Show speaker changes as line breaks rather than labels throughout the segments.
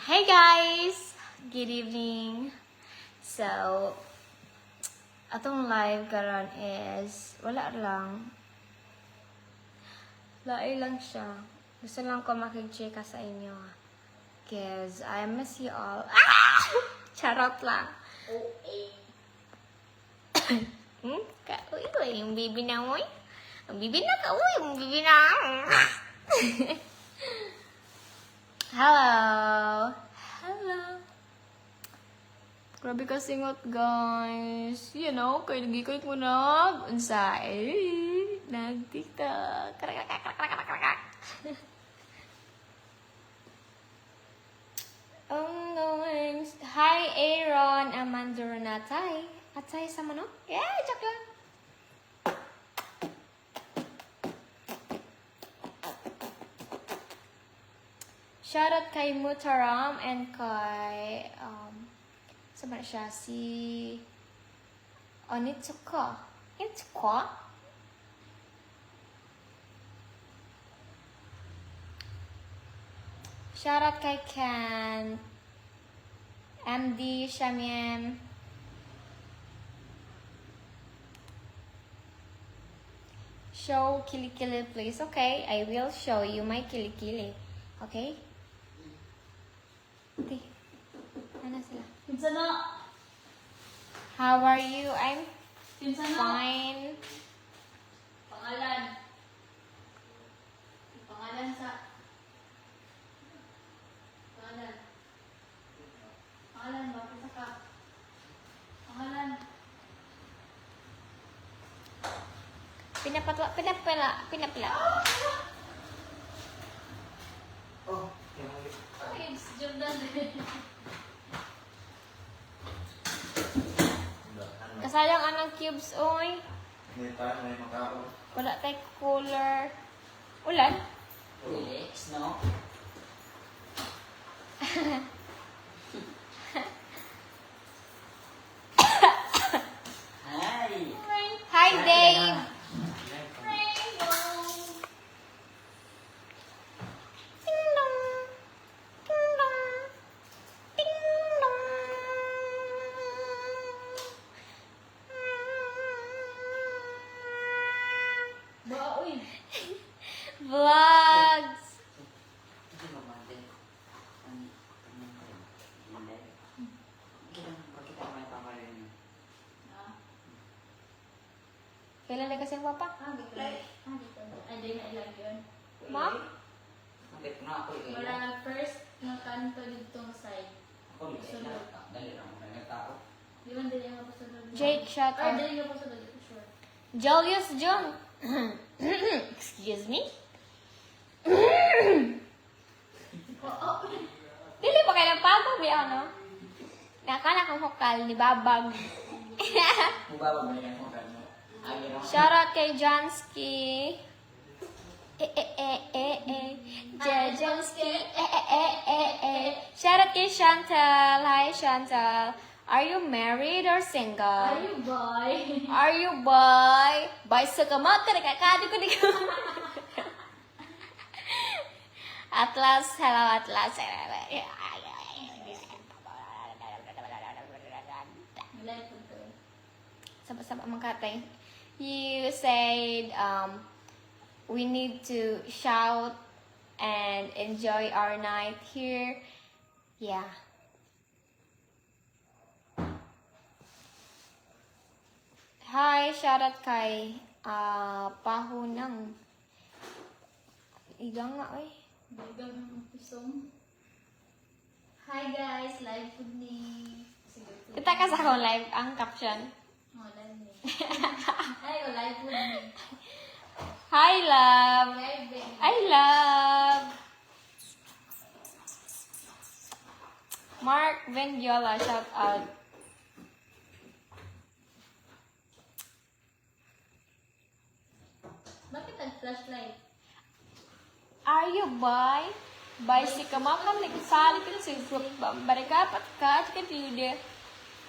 Hey guys! Good evening. So, atong live karon is wala lang. Laay lang siya. Gusto lang ko makig-chika sa inyo. Cause I miss you all. Ah! Charot lang. Uy, yung bibi na mo. Ang bibi na ka, uy, yung bibi na. Hello. Hello. Grabe ka singot, guys. You know, kaya nagikoy ko na. Unsay. Nag-tiktok. Ongoing. Hi, Aaron. Amanda Renatay. Atay sama no? Yeah, joke lang. Shoutout kay Mutaram and kay sama siya si Onitsuka. Itsuka? Shoutout kay Ken, MD Shamiem, show kilikili please. Okay, I will show you my kilikili. Okay? Okay. Ano sila?
Pinsa na.
How are you? I'm
Pinsa na.
fine.
Pangalan. Pangalan sa. Pangalan. Pangalan ba? Pinsa ka. Pangalan.
Pinapila.
Oh,
Ay, Jordan.
Kasayang anong cubes, oy.
Hindi tayo may makao.
Wala tayo cooler. Ulan?
Relax, no? Hi!
Hi, Dave! Ding dong. Ding dong. Ding dong.
Ba, uy.
Vlogs!
Ah,
Kailan na kasi ang papa?
dito. Dito. Ay, di na ilag yun.
Ma'am?
Wala first ng kanto dito ng side. Di ba dali nga pasunod?
Jake, shout
Ay,
out.
dali nga pasunod dito, sure.
Julius Jung. Excuse me? Dili pa kayo ng pagod, di ano? Nakala kang hokal ni Babag. Shoutout kay Jansky. Jansky. Shoutout kay Chantal. Hi, Chantal. Are you married or single?
Are you boy?
Are you boy? Boy sa kamot ka, nakakadi ko di ko. Atlas, hello Atlas.
Malay po to.
Sama-sama mangkatay. You said we need to shout and enjoy our night here. Yeah. Hi, shoutout kay Pahunang. Igang nga, oy.
Bagang ng pisong. Hi guys, live food ni. Sige, food.
Kita ka sa akong live ang caption.
Oh, live ni. Ay, live food ni.
Hi, love.
Live din.
I love. Mark Vendiola, shout out.
Bakit nag-flashlight?
Are you boy? By si kamakam nagsali ka sa group barikapat ka at kapide.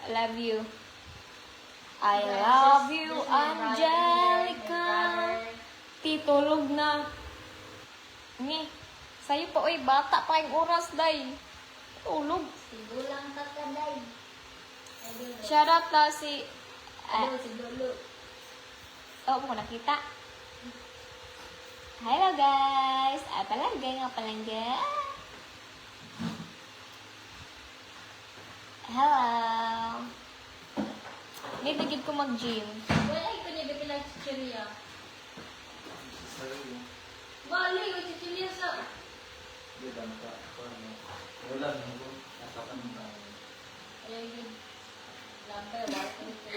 I love you. I love you, Angelica. Titulog na. Ni, sa'yo pa, oy, bata pa yung oras, day. Ulog.
Sigulang kakaday. Idol.
Shout out daw si...
Idol, sigulo.
Oh, mo nakita. Hello guys! Palangga. Hello! Dito gid ko mag-gym.
Wala ito niya bilang chichirya.
Sa'yo.
Bali, yung chichirya sa...
Di ba naka... Wala mo. Nakapan mo.
Ayaw yun. Lampay, wala ko nito.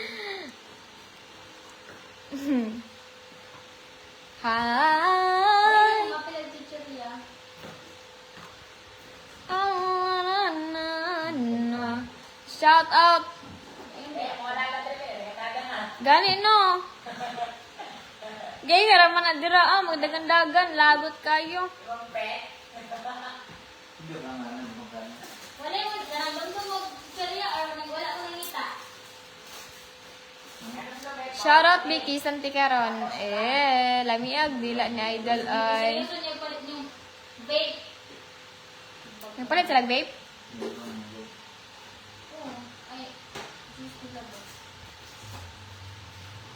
Hi!
Mga pilang chichirya.
Shout out!
Ayun, wala ka
Gani no! Gay ka raman na dira magdagan-dagan, lagot kayo.
Hindi ba nga naman magkano?
wala mo, naraban mo mag-chichirya or wala ko nangita.
Shout out Vicky Santikaron. Lamiag dila ni Idol ay.
Seryoso niya palit yung vape.
Nagpalit sila babe?
Hindi ba mo?
Oo, ay, juice ko lang.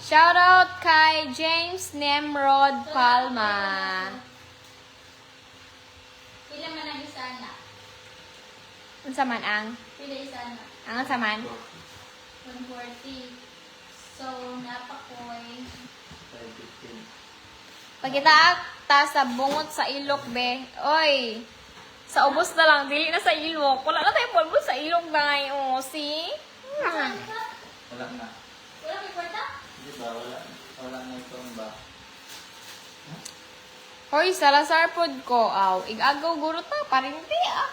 Shout out kay James Nemrod Palma.
Pila man ang isa na?
Unsa man ang?
Pila isa na?
Ang unsa man?
140. So, napakoy.
515.
Pagkita ta sa bungot sa ilok be. Oy. Sa ubos na lang, dili na sa ilok. Wala na tayo pulbo sa ilok dai. Oh, see?
Saan ka?
Wala na.
Wala may kwarta?
Di ba? Wala na itong ba?
Hoy, Salazar pod ko. Aw, igagaw guro ta, parinti ah.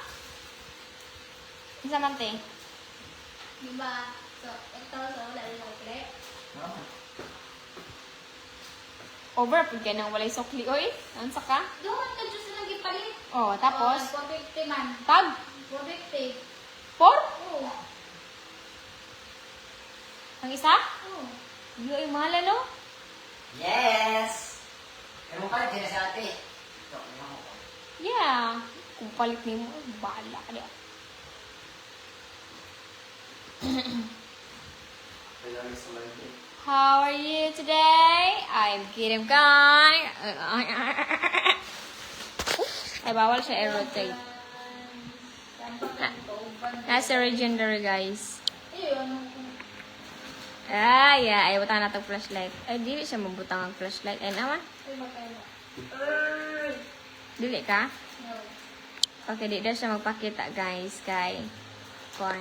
Unsa man te?
Diba? So, ito, so, wala rin ako kre.
No.
Over pod kay nang walay sukli oy. Unsa ka?
Doon ka Diyos lang gipalit.
Oh, tapos
450 man.
tag
450.
4
Oo.
ang isa?
Oo.
Yo, mahal no?
Yes! Eh, mo pala, din sa ate. Ito, mo ko.
Yeah. Kung palit nimo, bala ka dia.
Kailangan sa live eh.
How are you today? I'm kidding, guy. Ay, bawal siya i-rotate. Nasa legendary, guys.
Ayun.
Yeah. Ay, butang na itong flashlight. Ay, dili siya mabutang ang flashlight. Ay, naman.
Ay, magkaiba.
Dili ka?
No.
Okay, di na siya magpakita, guys. Kay Corn.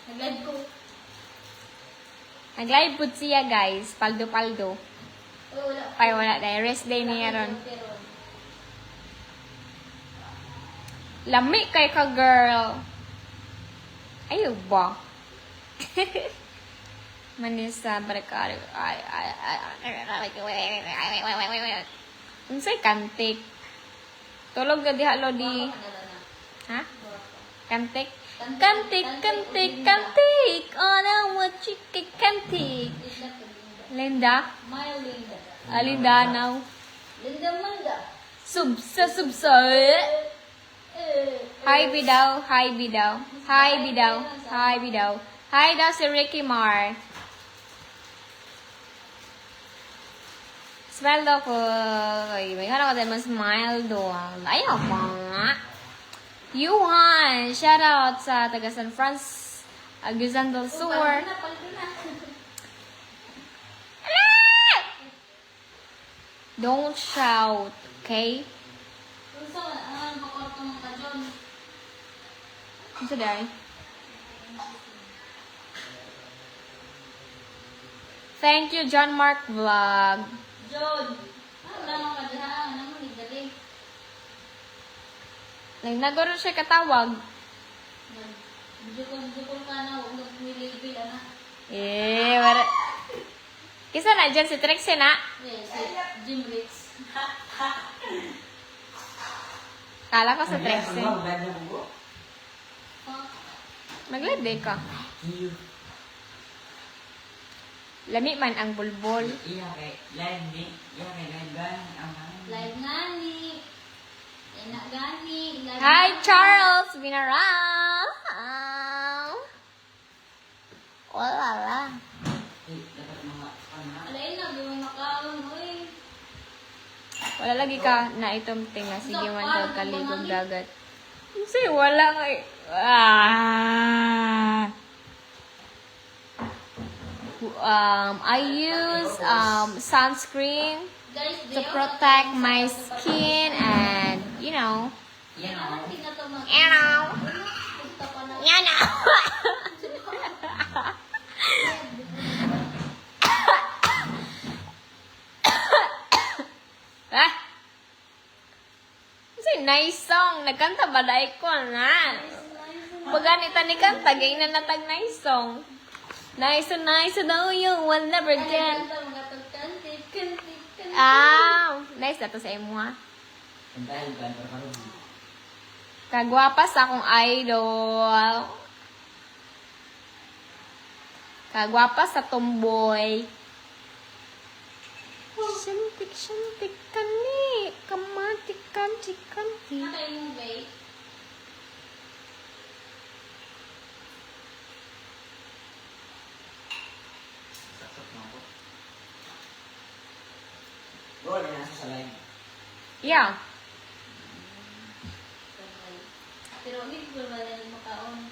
Nag-live ko.
Nag-live po siya, guys. Paldo-paldo.
Oh, wala.
Ay, wala dahil. Rest day niya ron. Lami kay ka, girl. Ayaw ba? Manisa, barikari. Unsay kantik? Tulog na diha, Lodi. Ha? Kantik? Kantik. Oh, what chicken kantik? Linda?
Mile Linda.
Linda now.
Linda Manda.
Subsa. Hi, Bidaw. Hi daw si Ricky Mar. Smile daw ko. Ay, may harap ko din smile doon. Ayaw pa nga. Yuhan. Shout out sa taga San Francisco. Agusan del Sur.
Paldo na.
Don't shout, okay?
Kung saan, makakot mo ka dyan.
Ano sa day? Thank you, John Mark Vlog.
John. Wala mo ka dyan. Ano mo, nagdali.
Nagoro siya katawag.
Jukol ka na, huwag nagpili-pili na.
Wala. Kisa na dyan si Trixie na.
Yes, Jim Ritz.
Kala ko sa Trixie.
Mag-live na bugo?
Mag-live day ka. Lami man ang bulbol.
Iya kay live ni. Iya kay live ba? Ang
Live nga ni. Ay, gani.
Hi, Charles Binarang! Wala la.
Dapat mga ano.
Alain na, gawin makaon, uy.
Wala lagi ka na itong tinga. Sige man daw kaligong dagat. Kasi wala nga eh. I use sunscreen
Guys,
to protect my skin and, you know,
Yan o.
Naman tinatamag.
you know,
Punta pa na.
you know. Ah! Kasi nice song. Nagkanta ba dahil ko na? Pag ganita ni kanta, gay na natag nice song. Nice, know you will never get. Nice na to sa imo ha.
Dahil ba, parang
Kagwapa sa akong idol. Kagwapa sa tomboy. Shantik ka ni. Kamatik kanti.
Nakay mo, babe.
saksak na ako. Bro, may nasa sa live.
Yeah.
Pero hindi ko ba na makaon.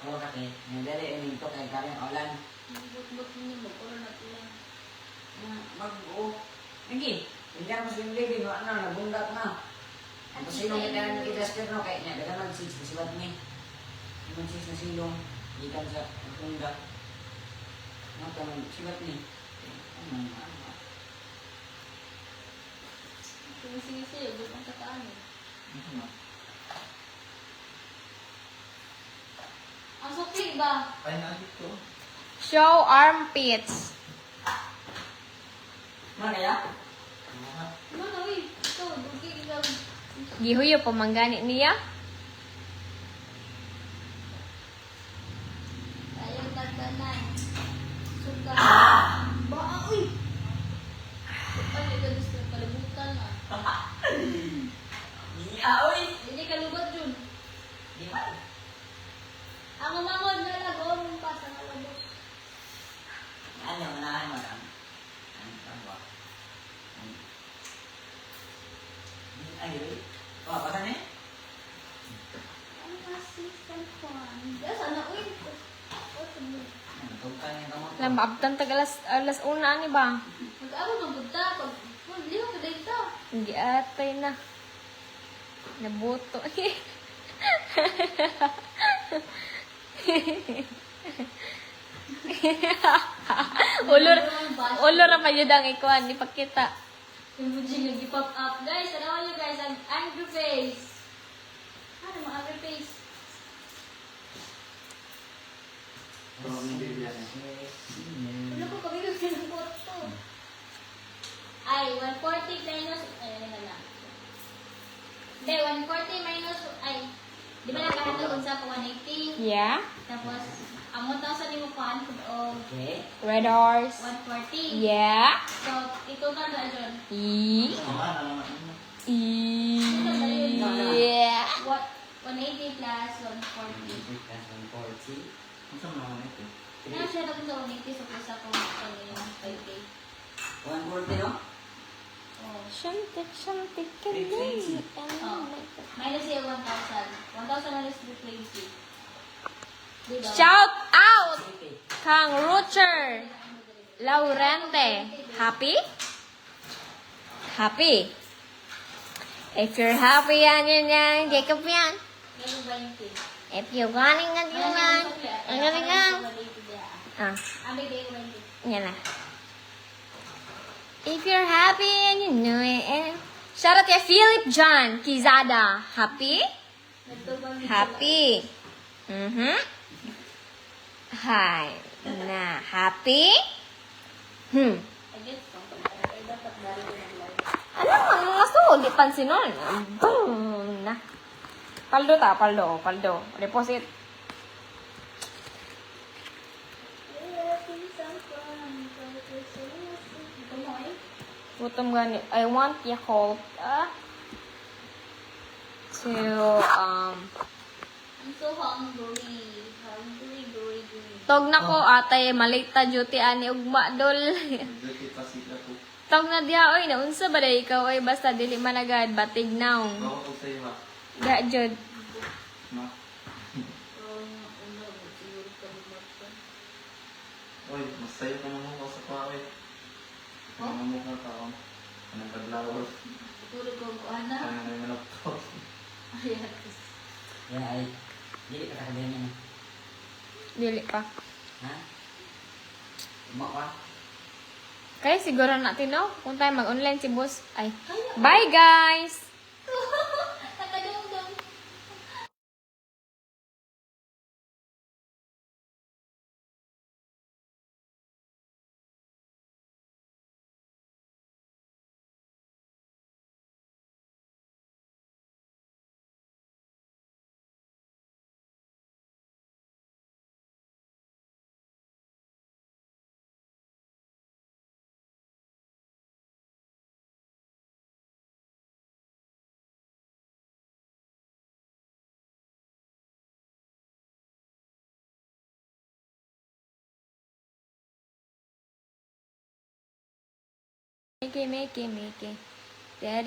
Oo, kati. Nandali, ininto kay Karen Olan.
But niyo mo, puro na tulang.
Mag-o. Lagi. Hindi na mas yung living. Ano, nabundat na. Tapos silong kita ng kita no kay niya. Daga mag-6 na sibat ni. Mag-6 na silong. Ikan sa pundak. Mata mag-sibat ni. Ano.
Sumisisi, huwag ang kataan eh. Ang sukli ba?
Ay, nakit ko.
Show armpits.
Mana ya?
Ano, uy? Ito, dugi ikaw.
Gihuyo pamanggani niya.
Ayaw tagdanan. Suka. Ba, uy! Ay, ikaw gusto kalibutan ah.
Iya, oy.
Hindi kalubat yun.
Di ba?
Ang umangod na lagom pa sa kalabot.
Ano, manahan mo lang. Ano ba? Ay, oy. Oh, pasan eh?
Ang assistant ko. Sana, uy.
Ano, tugkan yung kamot ko.
Alam, maabtan tag alas una ni ba?
Mag-amo ng budta. Pag, liho ka dito.
Hindi atay na. Nabuto. Ulor ra pa yun ang ikuan, di pakita.
Yung Muji nag-pop up. Guys, tanawan nyo guys, ang angry face. Ano mga angry face? Ano ko kami yung sinabot to? Ay, 140 minus, ay, ano na lang. Hindi, 140 minus, ay, di ba nakahatag sa 180?
Yeah.
Tapos, ang 1,000 yung kuhan, o
Okay.
Red horse.
140.
Yeah.
So, ito na na dyan.
Yeah.
What? 180 plus 140. Ano siya tapos sa 180 sa plus ako yung 5K?
140, no?
Oh.
Shantik ka
Big fancy.
Oh. Minus yung 1,000. 1,000 minus 320. Diba?
Shout out
Okay.
kang Rucher Laurente. Happy? Happy. If you're happy, yan. Jacob yan.
Pero 20.
If you're running at you man, Ah,
Abi day 20.
yan na. If you're happy and you know it. Shout out kay Philip John Quezada. Happy? Happy. Hi. Na. Happy?
I guess so. Ay, dapat dari ko ng live.
Ano mga sugi pansinon? Boom na. Paldo. Deposit. Gutom gani. I want Yakult. So,
I'm so hungry. Hungry.
tog na ko atay malita duty ani ugma dol.
Dito kasi ako.
Tog na diha oy naunsa ba day ikaw ay basta dili man agad batig now.
Bawa ko sa'yo ha.
Da jud.
Ma. Oy, masayo ka naman ko sa pa eh. Mamamuk na taon. Anong kadlawal?
Siguro ko ana.
Ano na yung manok to?
Ayan.
Yan ay, dili ka kakabihan yan.
Dili pa.
Ha? Umakwa?
Kaya siguro natin no kung tayo mag-online si boss. Ay. Bye guys.
Nakadungdung.
Make. Da.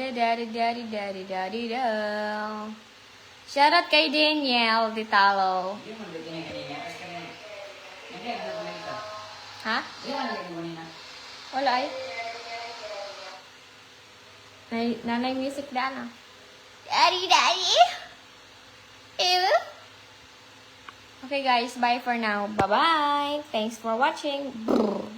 Shoutout kay Danielle Ditalo.
Hindi mo nalagyan yung kanina. Kasi kanina, nag-live na naman ito.
Ha?
Hindi mo nalagyan yung kanina.
Wala ay. Nanay music dana. Daddy. Ew. Okay guys, bye for now. Bye-bye. Thanks for watching. Brr.